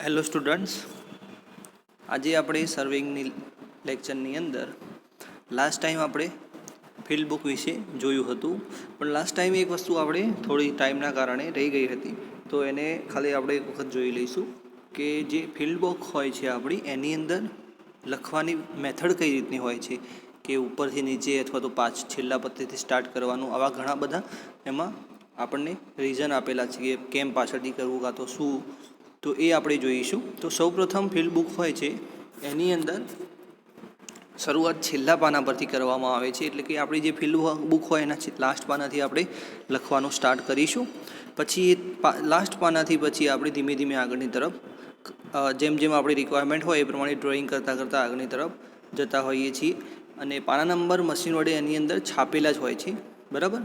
Hello students, આજે આપણે સર્વેઇંગની લેક્ચરની અંદર લાસ્ટ ટાઈમ આપણે ફિલ્ડ બુક વિશે જોયું હતું, પણ લાસ્ટ ટાઈમ એક વસ્તુ આપણે થોડી ટાઈમના કારણે રહી ગઈ હતી, તો એને ખાલી આપણે એક વખત જોઈ લઈશું કે જે ફિલ્ડ બુક હોય છે આપણી, એની અંદર લખવાની મેથડ કઈ રીતની હોય છે, કે ઉપરથી નીચે અથવા તો છેલ્લા પત્તીથી સ્ટાર્ટ કરવાનું, આવા ઘણા બધા એમાં આપણને રીઝન આપેલા છે કે કેમ પાછળથી કરવું કાં તો શું, તો એ આપણે જોઈશું. તો સૌપ્રથમ ફિલ્ડ બુક હોય છે એની અંદર શરૂઆત છેલ્લા પાના પરથી કરવામાં આવે છે, એટલે કે આપણી જે ફિલ્ડ બુક હોય એના લાસ્ટ પાનાથી આપણે લખવાનું સ્ટાર્ટ કરીશું. પછી એ લાસ્ટ પાનાથી પછી આપણે ધીમે ધીમે આગળની તરફ જેમ જેમ આપણી રિક્વાયરમેન્ટ હોય એ પ્રમાણે ડ્રોઈંગ કરતાં કરતાં આગળની તરફ જતા હોઈએ છીએ. અને પાના નંબર મશીન વડે એની અંદર છાપેલા જ હોય છે, બરાબર.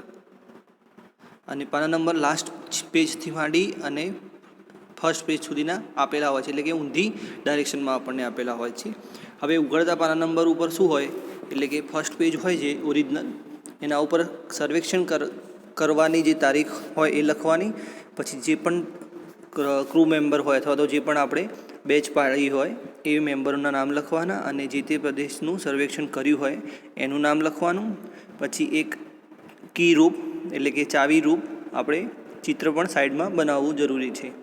અને પાના નંબર લાસ્ટ પેજથી માંડી અને ફર્સ્ટ પેજ સુધીના આપેલા હોય છે, એટલે કે ઊંધી ડાયરેક્શનમાં આપણને આપેલા હોય છે. હવે ઉઘડતા પાના નંબર ઉપર શું હોય, એટલે કે ફર્સ્ટ પેજ હોય છે ઓરિજિનલ, એના ઉપર સર્વેક્ષણ કરવાની જે તારીખ હોય એ લખવાની. પછી જે પણ ક્રૂ મેમ્બર હોય અથવા તો જે પણ આપણે બેચ પાડી હોય એ મેમ્બરોના નામ લખવાના, અને જે તે પ્રદેશનું સર્વેક્ષણ કર્યું હોય એનું નામ લખવાનું. પછી એક કી રૂપ એટલે કે ચાવી રૂપ આપણે ચિત્ર પણ સાઈડમાં બનાવવું જરૂરી છે.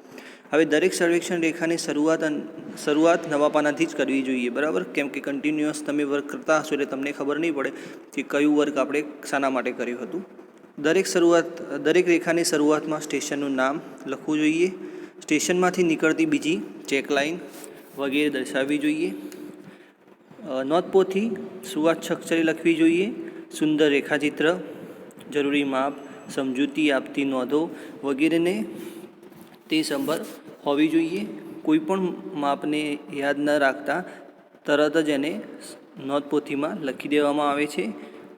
હવે દરેક સર્વેક્ષણ રેખાની શરૂઆત નવા પાનાથી જ કરવી જોઈએ, બરાબર. કેમ કે કન્ટિન્યુઅસ તમે વર્ક કરતા હશો એટલે તમને ખબર નહીં પડે કે કયું વર્ક આપણે શાના માટે કર્યું હતું. દરેક રેખાની શરૂઆતમાં સ્ટેશનનું નામ લખવું જોઈએ. સ્ટેશનમાંથી નીકળતી બીજી ચેકલાઇન વગેરે દર્શાવવી જોઈએ. નોંધપોથી સુવાચ્યાક્ષરે લખવી જોઈએ. સુંદર રેખાચિત્ર, જરૂરી માપ, સમજૂતી આપતી નોંધો વગેરેને તે સંભાળ હોવી જોઈએ. કોઈપણ માપને યાદ ન રાખતા તરત જ એને નોંધપોથીમાં લખી દેવામાં આવે છે,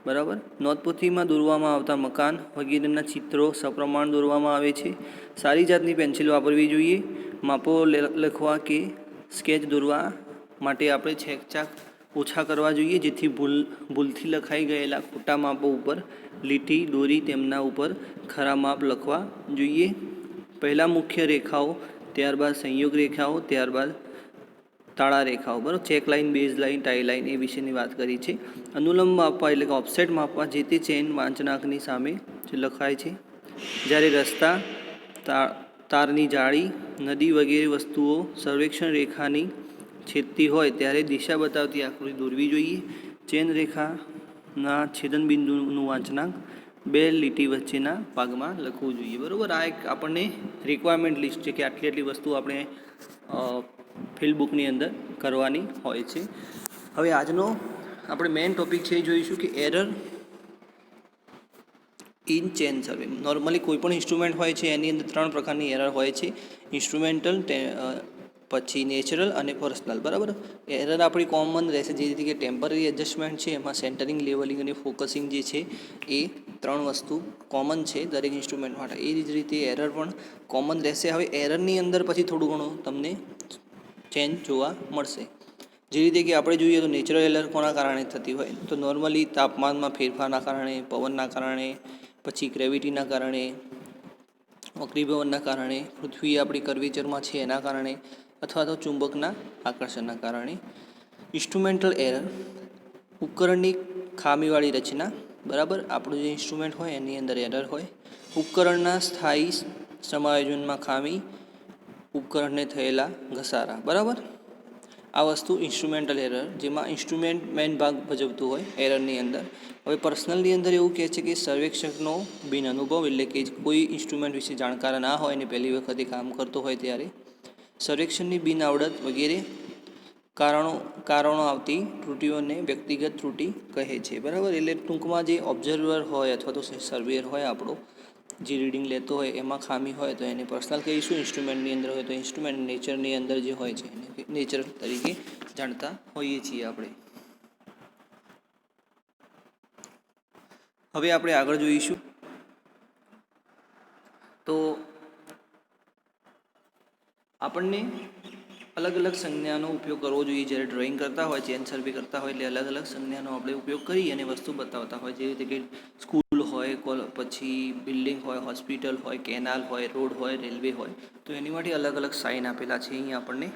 બરાબર. નોંધપોથીમાં દોરવામાં આવતા મકાન વગેરેના ચિત્રો સપ્રમાણ દોરવામાં આવે છે. સારી જાતની પેન્સિલ વાપરવી જોઈએ. માપો લખવા કે સ્કેચ દોરવા માટે આપણે છેકછાક ઓછા કરવા જોઈએ, જેથી ભૂલથી લખાઈ ગયેલા ખોટા માપો ઉપર લીટી દોરી તેમના ઉપર ખરા માપ લખવા જોઈએ. પહેલાં મુખ્ય રેખાઓ, ત્યારબાદ સંયોગ રેખાઓ, ત્યારબાદ તાળા રેખાઓ, બરાબર. Check line, base line, tie line એ વિશેની વાત કરી છે. અનુલંબ માપવા એટલે કે ઓફસેટ માપવા જે તે ચેન વાંચનાંકની સામે લખાય છે. જ્યારે રસ્તા, તારની જાળી, નદી વગેરે વસ્તુઓ સર્વેક્ષણ રેખાની છેદતી હોય ત્યારે દિશા બતાવતી આકૃતિ દોરવી જોઈએ. ચેન રેખાના છેદનબિંદુનું વાંચનાંક બે લીટી વચ્ચેના ભાગમાં લખવું જોઈએ, બરાબર. આ એક આપણને રિક્વાયરમેન્ટ લિસ્ટ છે કે આટલી આટલી વસ્તુ આપણે ફિલ્ડ બુકની અંદર કરવાની હોય છે. હવે આજનો આપણે મેઇન ટોપિક છે એ જોઈશું કે error in chain survey. Normally કોઈ પણ ઇન્સ્ટ્રુમેન્ટ હોય છે એની અંદર ત્રણ પ્રકારની એરર હોય છે: ઇન્સ્ટ્રુમેન્ટલ, પછી નેચરલ અને પર્સનલ, બરાબર. એરર આપણી કોમન રહેશે, જે રીતે કે ટેમ્પરરી એડજસ્ટમેન્ટ છે, એમાં સેન્ટરિંગ, લેવલિંગ અને ફોકસિંગ જે છે એ ત્રણ વસ્તુ કોમન છે દરેક ઇન્સ્ટ્રુમેન્ટ માટે. એ જ રીતે એરર પણ કોમન રહેશે. હવે એરરની અંદર પછી થોડું ઘણું તમને ચેન્જ જોવા મળશે. જે રીતે કે આપણે જોઈએ તો નેચરલ એરર કોના કારણે થતી હોય, તો નોર્મલી તાપમાનમાં ફેરફારના કારણે, પવનના કારણે, પછી ગ્રેવિટીના કારણે, વક્રીભવનના કારણે, પૃથ્વી આપણી કર્વેચરમાં છે એના કારણે, અથવા તો ચુંબકના આકર્ષણના કારણે. ઇન્સ્ટ્રુમેન્ટલ એરર, ઉપકરણની ખામીવાળી રચના, બરાબર. આપણું જે ઇન્સ્ટ્રુમેન્ટ હોય એની અંદર એરર હોય. ઉપકરણના સ્થાયી સમાયોજનમાં ખામી, ઉપકરણને થયેલા ઘસારા, બરાબર. આ વસ્તુ ઇન્સ્ટ્રુમેન્ટલ એરર, જેમાં ઇન્સ્ટ્રુમેન્ટ મેઇન ભાગ ભજવતું હોય એરરની અંદર. હવે પર્સનલની અંદર એવું કહે છે કે સર્વેક્ષકનો બિન અનુભવ, એટલે કે કોઈ ઇન્સ્ટ્રુમેન્ટ વિશે જાણકાર ના હોય અને પહેલી વખતે કામ કરતો હોય ત્યારે સર્વેક્ષણની બિન આવડત વગેરે કારણો આવતી ત્રુટીઓને વ્યક્તિગત ત્રુટી કહે છે, બરાબર. એટલે ટૂંકમાં જે ઓબ્ઝર્વર હોય અથવા તો સર્વેયર હોય આપણો, જે રીડિંગ લેતો હોય એમાં ખામી હોય તો એને પર્સનલ કહીશું. ઇન્સ્ટ્રુમેન્ટની અંદર હોય તો ઇન્સ્ટ્રુમેન્ટ, નેચરની અંદર જે હોય છે એને નેચર તરીકે જાણતા હોઈએ છીએ આપણે. હવે આપણે આગળ જોઈશું તો આપણને અલગ અલગ સંજ્ઞાનો ઉપયોગ કરવો જોઈએ. જ્યારે ડ્રોઈંગ કરતા હોય, ચેન સર્વે કરતા હોય એટલે અલગ અલગ સંજ્ઞાનો આપણે ઉપયોગ કરી અને વસ્તુ બતાવતા હોય. જે રીતે કે સ્કૂલ પુલ હોય, પછી બિલ્ડિંગ હોય, હોસ્પિટલ હોય, કેનાલ હોય, રોડ હોય, રેલવે હોય, તો એની માટે અલગ અલગ સાઇન આપેલા છે અહીં આપણને.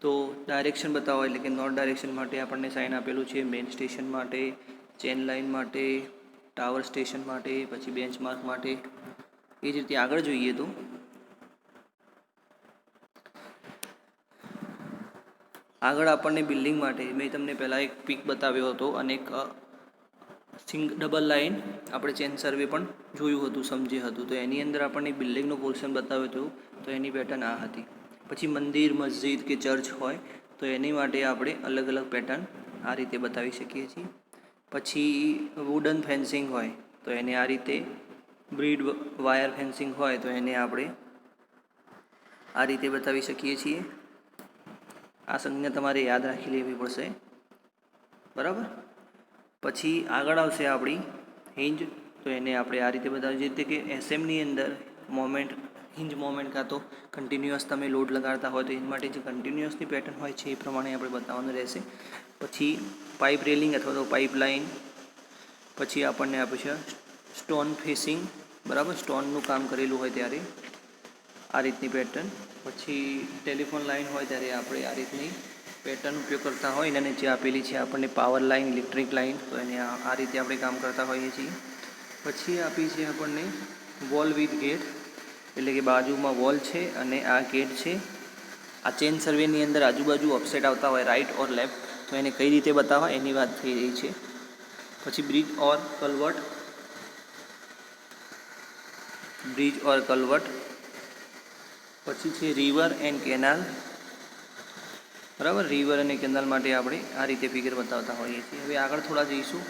તો ડાયરેક્શન બતાવો એટલે કે નોર્થ ડાયરેક્શન માટે આપણને સાઇન આપેલું છે, મેઇન સ્ટેશન માટે, ચેન લાઇન માટે, ટાવર સ્ટેશન માટે, પછી બેન્ચમાર્ક માટે. એ જ રીતે આગળ જોઈએ તો આગળ આપણને બિલ્ડિંગ માટે મેં તમને પહેલાં એક પિક બતાવ્યો હતો અને એક ડબલ લાઇન આપણે ચેન સર્વે પણ જોયું હતું, સમજ્યું હતું. તો એની અંદર આપણને બિલ્ડિંગનું પોર્શન બતાવ્યું હતું, તો એની પેટર્ન આ હતી. પછી મંદિર, મસ્જિદ કે ચર્ચ હોય તો એની માટે આપણે અલગ અલગ પેટર્ન આ રીતે બતાવી શકીએ છીએ. પછી વુડન ફેન્સિંગ હોય તો એને આ રીતે, બ્રીડ વાયર ફેન્સિંગ હોય તો એને આપણે આ રીતે બતાવી શકીએ છીએ. આ સંજ્ઞા તમારે યાદ રાખી લેવી પડશે, બરાબર. પછી આગળ આવશે આપણી હિંજ, તો એને આપણે આ રીતે બતાવીએ, જે રીતે કે એસએમની અંદર મોમેન્ટ, હિંજ મોમેન્ટ કાં તો કન્ટિન્યુઅસ તમે લોડ લગાડતા હોય તો એના માટે જે કન્ટિન્યુઅસની પેટર્ન હોય છે એ પ્રમાણે આપણે બતાવવાનું રહેશે. પછી પાઇપ રેલિંગ અથવા તો પાઇપ લાઇન, પછી આપણને આપે છે સ્ટોન ફેસિંગ, બરાબર, સ્ટોનનું કામ કરેલું હોય ત્યારે આ રીતની પેટર્ન. પછી ટેલિફોન લાઇન હોય ત્યારે આપણે આ રીતની પેટર્ન ઉપયોગ કરતા હોય અને જે આપેલી છે આપણને પાવર લાઇન, ઇલેક્ટ્રિક લાઇન, તો એને આ રીતે આપણે કામ કરતા હોઈએ છીએ. પછી આપી છે આપણને વોલ વિથ ગેટ, એટલે કે બાજુમાં વોલ છે અને આ ગેટ છે. આ ચેન સર્વેની અંદર આજુબાજુ અપસેટ આવતા હોય રાઇટ ઓર લેફ્ટ, તો એને કઈ રીતે બતાવવા એની વાત થઈ રહી છે. પછી બ્રિજ ઓર કલવર્ટ, પછી છે રિવર એન્ડ કેનાલ, બરાબર. રિવર અને કેનાલ માટે આપણે આ રીતે ફિગર બતાવતા હોઈએ છીએ. હવે આગળ થોડા જઈશું.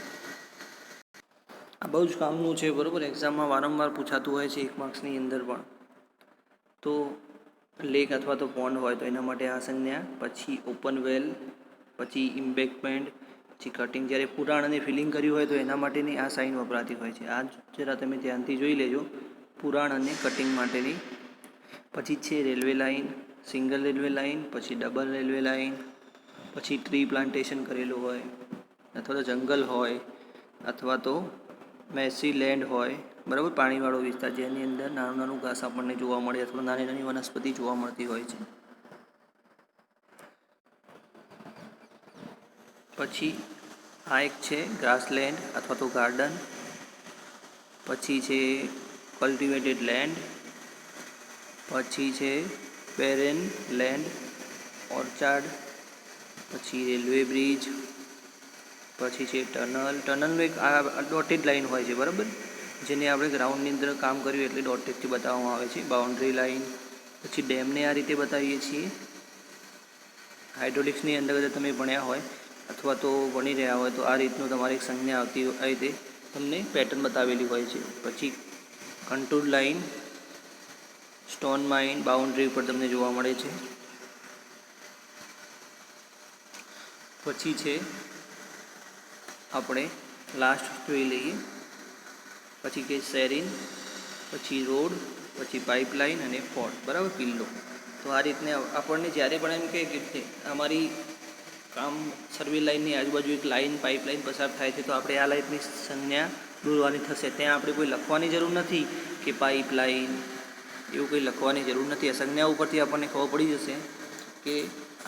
આ બહુ જ કામનું છે, બરાબર, એક્ઝામમાં વારંવાર પૂછાતું હોય છે 1 માર્ક્સની અંદર પણ. તો લેક અથવા તો પોન્ડ હોય તો એના માટે આ સંજ્ઞા, પછી ઓપન વેલ, પછી ઇમ્બેકમેન્ટ, પછી કટિંગ. જ્યારે પુરાણ અને ફિલિંગ કર્યું હોય તો એના માટેની આ સાઇન વપરાતી હોય છે. આ જરા તમે ધ્યાનથી જોઈ લેજો, પુરાણ અને કટિંગ માટેની. પછી છે railway line, single railway line, પછી ડબલ રેલવે લાઇન, પછી ટ્રી પ્લાન્ટેશન કરેલું હોય અથવા તો જંગલ હોય અથવા તો મેસી લેન્ડ હોય, બરાબર, પાણીવાળો વિસ્તાર જેની અંદર નાનું નાનું ઘાસ આપણને જોવા મળે અથવા નાની નાની વનસ્પતિ જોવા મળતી હોય છે. પછી આ એક છે ગ્રાસલેન્ડ અથવા તો ગાર્ડન. પછી છે કલ્ટિવેટેડ લેન્ડ, પછી છે બેરેન લેન્ડ, ઓર્ચાર્ડ, પછી રેલવે બ્રિજ, પછી છે ટનલનું એક આ ડોટેડ લાઇન હોય છે, બરાબર, જેને આપણે ગ્રાઉન્ડની અંદર કામ કર્યું એટલે ડોટેડથી બતાવવામાં આવે છે. Boundary line. પછી ડેમને આ રીતે બતાવીએ છીએ. હાઇડ્રોલિક્સની અંદર તમે ભણ્યા હોય અથવા તો ભણી રહ્યા હોય તો આ રીતનું તમારે એક સંજ્ઞા આવતી આ રીતે તમને પેટર્ન બતાવેલી હોય છે. પછી contour line, stone mine boundary ઉપર તમને જોવા મળે છે. પછી છે આપણે લાસ્ટ જોઈ લઈએ, પછી કે સેરિન, પછી રોડ, પછી પાઇપલાઇન અને ફોર્ટ, બરાબર, કિલ્લો. તો આ રીતને આપણને જ્યારે પણ એમ કે અમારી કામ સર્વે લાઇનની આજુબાજુ એક લાઇન પાઇપલાઇન પસાર થાય છે તો આપણે આ લાઇનની સંજ્ઞા દોરવાની થશે. ત્યાં આપણે કોઈ લખવાની જરૂર નથી કે પાઇપલાઇન, એવું કંઈ લખવાની જરૂર નથી. આ સંજ્ઞા ઉપરથી આપણને ખબર પડી જશે કે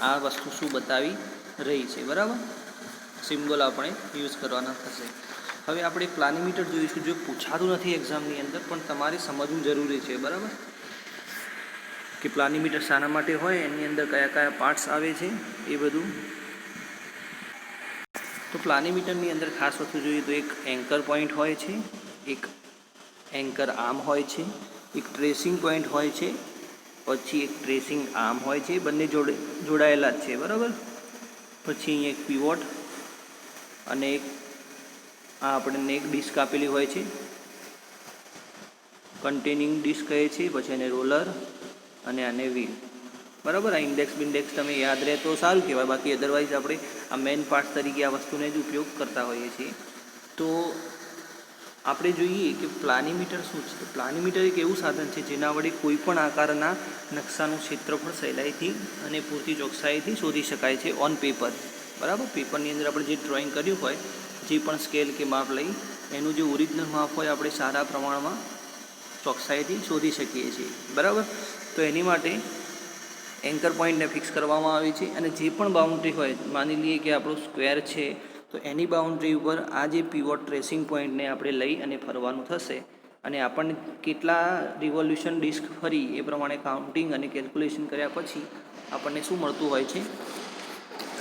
આ વસ્તુ શું બતાવી રહી છે, બરાબર. સિમ્બોલ આપણે યુઝ કરવાના થશે. હવે આપણે પ્લાનિમીટર જોઈશું. જો પૂછાતું નથી એક્ઝામની અંદર પણ તમારે સમજવું જરૂરી છે, બરાબર, કે પ્લાનિમીટર શાના માટે હોય, એની અંદર કયા કયા પાર્ટ્સ આવે છે એ બધું. તો પ્લાનિમીટરની અંદર ખાસ વસ્તુ જોઈએ તો એક એન્કર પોઈન્ટ હોય છે, એક એન્કર આર્મ હોય છે, એક ટ્રેસિંગ પોઈન્ટ હોય છે, પછી એક ટ્રેસિંગ આર્મ હોય છે, બંને જોડાયેલા જ છે, બરાબર. પછી અહીંયા એક પીવોટ અને એક આ આપણને એક ડિસ્ક આપેલી હોય છે, કન્ટેનિંગ ડિસ્ક કહે છે. પછી એને રોલર અને આને વ્હીલ, બરાબર. આ ઇન્ડેક્સ બિન્ડેક્સ તમે યાદ રહે તો સારું કહેવાય, બાકી અદરવાઇઝ આપણે આ મેઇન પાર્ટ તરીકે આ વસ્તુને જ ઉપયોગ કરતા હોઈએ છીએ. તો આપણે જોઈએ કે પ્લાનિમીટર શું છે. તો પ્લાનિમીટર એક એવું સાધન છે જેના વડે કોઈ પણ આકારના નકશાનું ક્ષેત્રફળ સહેલાઈથી અને પૂરતી ચોકસાઈથી શોધી શકાય છે ઓન પેપર, બરાબર. પેપરની અંદર આપણે જે ડ્રોઈંગ કર્યું હોય, જે પણ સ્કેલ કે માપ લઈ એનું જે ઓરિજિનલ માપ હોય આપણે સારા પ્રમાણમાં ચોકસાઈથી શોધી શકીએ છીએ, બરાબર. તો એની માટે એન્કર પોઈન્ટને ફિક્સ કરવામાં આવે છે અને જે પણ બાઉન્ડ્રી હોય, માની લઈએ કે આપણું સ્ક્વેર છે, તો એની બાઉન્ડ્રી ઉપર આ જે પીવોટ ટ્રેસિંગ પોઈન્ટને આપણે લઈ અને ફરવાનું થશે અને આપણને કેટલા રિવોલ્યુશન ડિસ્ક ફરી એ પ્રમાણે કાઉન્ટિંગ અને કેલ્ક્યુલેશન કર્યા પછી આપણને શું મળતું હોય છે,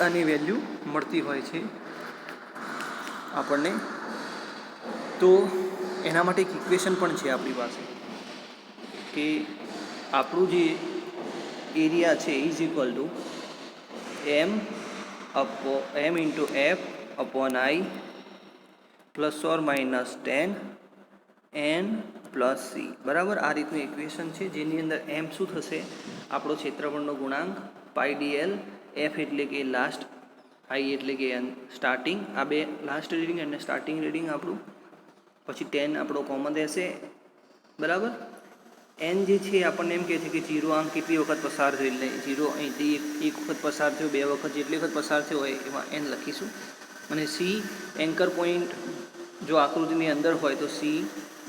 આની વેલ્યુ મળતી હોય છે આપણને. તો એના માટે એક ઇક્વેશન પણ છે આપણી પાસે કે આપણું જે એરિયા છે is equal to m into f upon i plus or minus 10 n plus c, બરાબર. આ રીતનું ઇક્વેશન છે જેની અંદર એમ શું થશે, આપણો ક્ષેત્રફળનો ગુણાંક પાઈ ડીએલ, એફ એટલે કે લાસ્ટ, આઈ એટલે કે સ્ટાર્ટિંગ, આ બે લાસ્ટ રીડિંગ અને સ્ટાર્ટિંગ રીડિંગ આપણું, પછી 10 આપણો કોમન રહેશે, બરાબર. એન જે છે આપણને એમ કહે છે કે 0 આમ કેટલી વખત પસાર થયો, એટલે 0 અહીંથી એક વખત પસાર થયો, 2 વખત, જેટલી વખત પસાર થયો હોય એમાં એન લખીશું. અને સી એન્કર પોઈન્ટ જો આકૃતિની અંદર હોય તો સી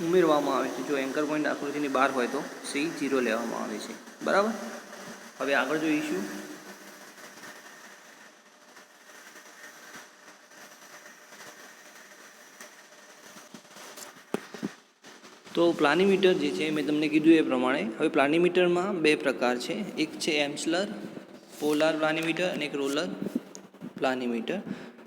ઉમેરવામાં આવે છે, જો એન્કર પોઈન્ટ આકૃતિની બહાર હોય તો સી 0 લેવામાં આવે છે, બરાબર. હવે આગળ જોઈશું. તો પ્લાનીમીટર જે છે મેં તમને કીધું એ પ્રમાણે, હવે પ્લાનીમીટરમાં બે પ્રકાર છે, એક છે એમ્સલર પોલાર પ્લાનીમીટર અને એક રોલર પ્લાનીમીટર.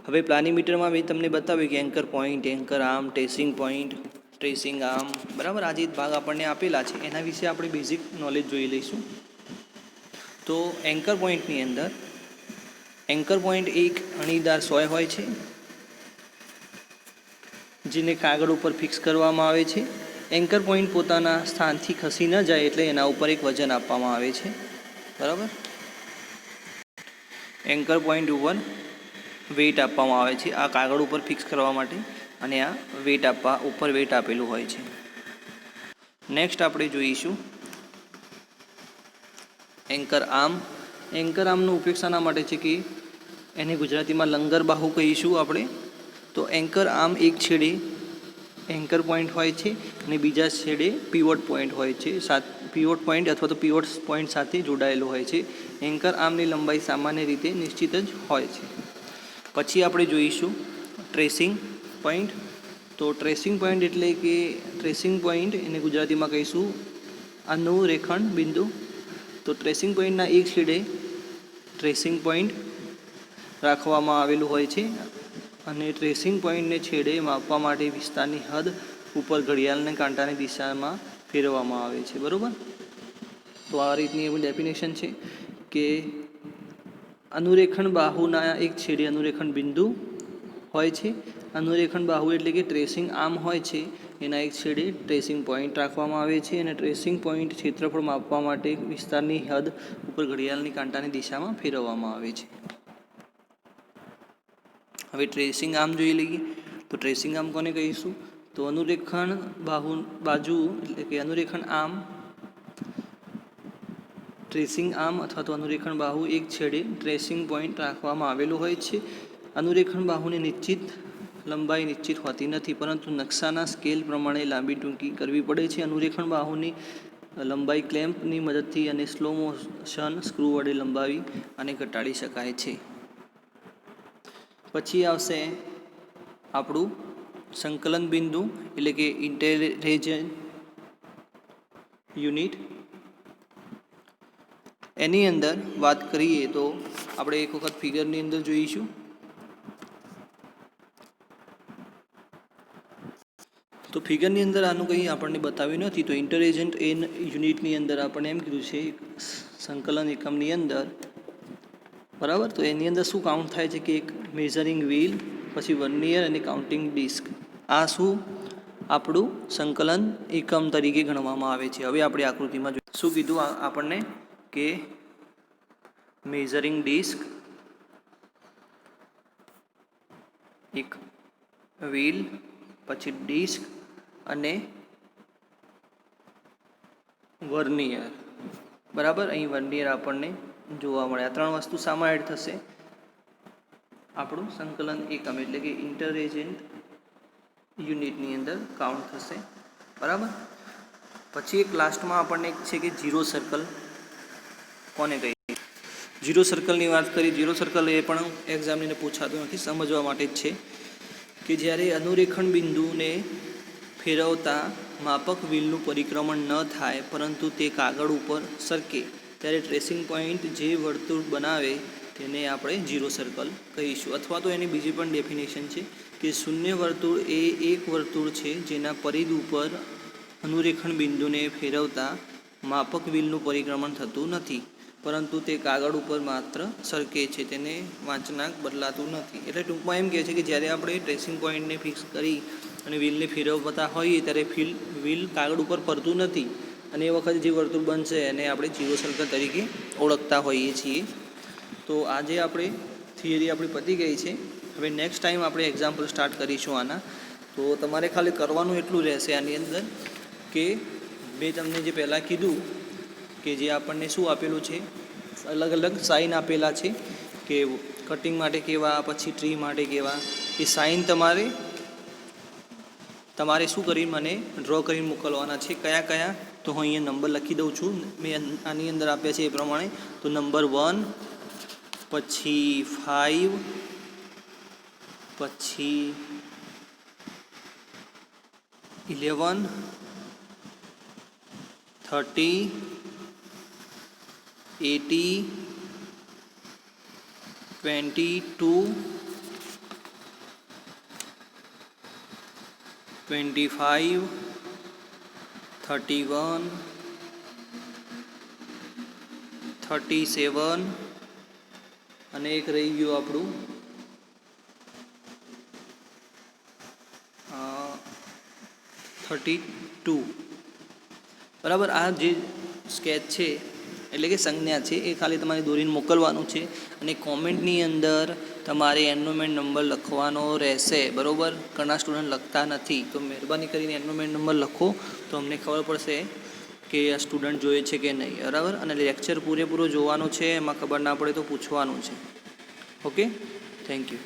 હવે પ્લાનીમીટરમાં મેં તમને બતાવ્યું કે anchor point, anchor arm, tracing arm, બરાબર. આ જે ભાગ આપણને આપેલા છે એના વિશે આપણે બેઝિક નોલેજ જોઈ લઈશું. તો એન્કર પોઈન્ટની અંદર એન્કર પોઈન્ટ એક અણીદાર સોય હોય છે જેને કાગળ ઉપર ફિક્સ કરવામાં આવે છે. એન્કર પોઈન્ટ પોતાના સ્થાનથી ખસી ન જાય એટલે એના ઉપર એક વજન આપવામાં આવે છે, બરાબર. એન્કર પોઈન્ટ ઉપર વેઇટ આપવામાં આવે છે આ કાગળ ઉપર ફિક્સ કરવા માટે, અને આ વેઇટ ઉપર વેઇટ આપેલું હોય છે. નેક્સ્ટ આપણે જોઈશું એન્કર આર્મ. એન્કર આર્મનો ઉપયોગ શાના માટે છે કે એને ગુજરાતીમાં લંગર બાહુ કહીશું આપણે. તો એન્કર આર્મ એક છેડે એન્કર પોઈન્ટ હોય છે અને બીજા છેડે પીવોટ પોઈન્ટ હોય છે, પીવોટ પોઈન્ટ અથવા તો પીવોટ પોઈન્ટ સાથે જોડાયેલું હોય છે. એન્કર આર્મની લંબાઈ સામાન્ય રીતે નિશ્ચિત જ હોય છે. પછી આપણે જોઈશું ટ્રેસિંગ પોઈન્ટ. તો ટ્રેસિંગ પોઈન્ટ એટલે કે ટ્રેસિંગ પોઈન્ટ એને ગુજરાતીમાં કહીશું અનુરેખણ બિંદુ. તો ટ્રેસિંગ પોઈન્ટના એક છેડે ટ્રેસિંગ પોઈન્ટ રાખવામાં આવેલું હોય છે અને ટ્રેસિંગ પોઈન્ટને છેડે માપવા માટે વિસ્તારની હદ ઉપર ઘડિયાળને કાંટાની દિશામાં ફેરવવામાં આવે છે, બરાબર. તો આ રીતની એવી ડેફિનેશન છે કે અનુરેખણ બાહુના એક છેડે અનુરેખણ બિંદુ હોય છે. અનુરેખણ બાહુ એટલે કે ટ્રેસિંગ આર્મ હોય છે, એના એક છેડે ટ્રેસિંગ પોઈન્ટ રાખવામાં આવે છે અને ટ્રેસિંગ પોઈન્ટ ક્ષેત્રફળ માપવા માટે વિસ્તારની હદ ઉપર ઘડિયાળની કાંટાની દિશામાં ફેરવવામાં આવે છે. હવે ટ્રેસિંગ આર્મ જોઈ લઈએ. તો ટ્રેસિંગ આર્મ કોને કહીશું, તો અનુરેખણ બાજુ એટલે કે અનુરેખણ આર્મ, ટ્રેસિંગ આર્મ અથવા તો અનુરેખણ બાહુ એક છેડે ટ્રેસિંગ પોઈન્ટ રાખવામાં આવેલું હોય છે. અનુરેખણ બાહુની નિશ્ચિત લંબાઈ નિશ્ચિત હોતી નથી, પરંતુ નકશાના સ્કેલ પ્રમાણે લાંબી ટૂંકી કરવી પડે છે. અનુરેખણ બાહુની લંબાઈ ક્લેમ્પની મદદથી અને સ્લો મોશન સ્ક્રૂ વડે લંબાવી અને ઘટાડી શકાય છે. પછી આવશે આપણું સંકલન બિંદુ એટલે કે ઇન્ટેરેજન યુનિટ. એની અંદર વાત કરીએ તો આપણે એક વખત ફિગરની અંદર જોઈશું. તો ફિગરની અંદર આનું કંઈ આપણને બતાવ્યું નથી. તો ઇન્ટરેજન્ટ યુનિટની અંદર આપણને એમ કીધું છે સંકલન એકમની અંદર, બરાબર. તો એની અંદર શું કાઉન્ટ થાય છે કે એક મેઝરિંગ વ્હીલ, પછી વર્નિયર અને કાઉન્ટિંગ ડિસ્ક. આ શું આપણું સંકલન એકમ તરીકે ગણવામાં આવે છે. હવે આપણે આકૃતિમાં શું કીધું આપણને કે મેઝરિંગ ડિસ્ક, એક વ્હીલ, પછી ડિસ્ક અને વર્નિયર, બરાબર. અહીં વર્નિયર આપણને જોવા મળે. આ ત્રણ વસ્તુ શામાં એડ થશે, આપણું સંકલન એકમ એટલે કે ઇન્ટરેજન્ટ યુનિટની અંદર કાઉન્ટ થશે, બરાબર. પછી એક લાસ્ટમાં આપણને એક છે કે ઝીરો સર્કલ કોને કહીએ. ઝીરો સર્કલની વાત કરી. ઝીરો સર્કલ એ પણ એક્ઝામને પૂછાતું નથી, સમજવા માટે જ છે કે જ્યારે અનુરેખણ બિંદુને ફેરવતા માપક વ્હીલનું પરિક્રમણ ન થાય પરંતુ તે કાગળ ઉપર સરકે ત્યારે ટ્રેસિંગ પોઈન્ટ જે વર્તુળ બનાવે તેને આપણે ઝીરો સર્કલ કહીશું. અથવા તો એની બીજી પણ ડેફિનેશન છે કે શૂન્ય વર્તુળ એ એક વર્તુળ છે જેના પરિધ ઉપર અનુરેખણ બિંદુને ફેરવતા માપક વ્હીલનું પરિક્રમણ થતું નથી પરંતુ તે કાગળ ઉપર માત્ર સરકે છે, તેને વાંચનાંક બદલાતું નથી. એટલે ટૂંકમાં એમ કહે છે કે જ્યારે આપણે ટ્રેસિંગ પોઈન્ટને ફિક્સ કરી અને વ્હીલને ફેરવતા હોઈએ ત્યારે વ્હીલ કાગળ ઉપર ફરતું નથી અને એ વખતે જે વર્તુળ બનશે એને આપણે ઝીરો સર્કલ તરીકે ઓળખતા હોઈએ છીએ. તો આજે આપણે થિયરી આપણી પતી ગઈ છે. હવે નેક્સ્ટ ટાઈમ આપણે એક્ઝામ્પલ સ્ટાર્ટ કરીશું આના. તો તમારે ખાલી કરવાનું એટલું રહેશે આની અંદર કે મેં તમને જે પહેલાં કીધું કે જે આપણને શું આપેલું છે, અલગ અલગ સાઇન આપેલા છે કે કટિંગ માટે કેવા, પછી ટ્રી માટે કેવા, એ સાઇન તમારે શું કરી મને ડ્રો કરીને મોકલવાના છે. કયા કયા તો હું અહીંયા નંબર લખી દઉં છું, મેં આની અંદર આપ્યા છે એ પ્રમાણે. તો નંબર 1, પછી 5, પછી 11, 30, 80, 22, 25, 31, 37 અને એક રહી ગયું આપણું 32, બરાબર. આ જે સ્કેચ છે એટલે કે સંજ્ઞા છે એ ખાલી તમારે દોરીને મોકલવાનું છે અને કોમેન્ટની અંદર તમારે એનરોલમેન્ટ નંબર લખવાનો રહેશે, બરાબર. ઘણા સ્ટુડન્ટ લખતા નથી, તો મહેરબાની કરીને એનરોલમેન્ટ નંબર લખો તો અમને ખબર પડશે કે આ સ્ટુડન્ટ જોઈએ છે કે નહીં, બરાબર. અને લેક્ચર પૂરેપૂરો જોવાનો છે, એમાં ખબર ના પડે તો પૂછવાનું છે. Okay, thank you.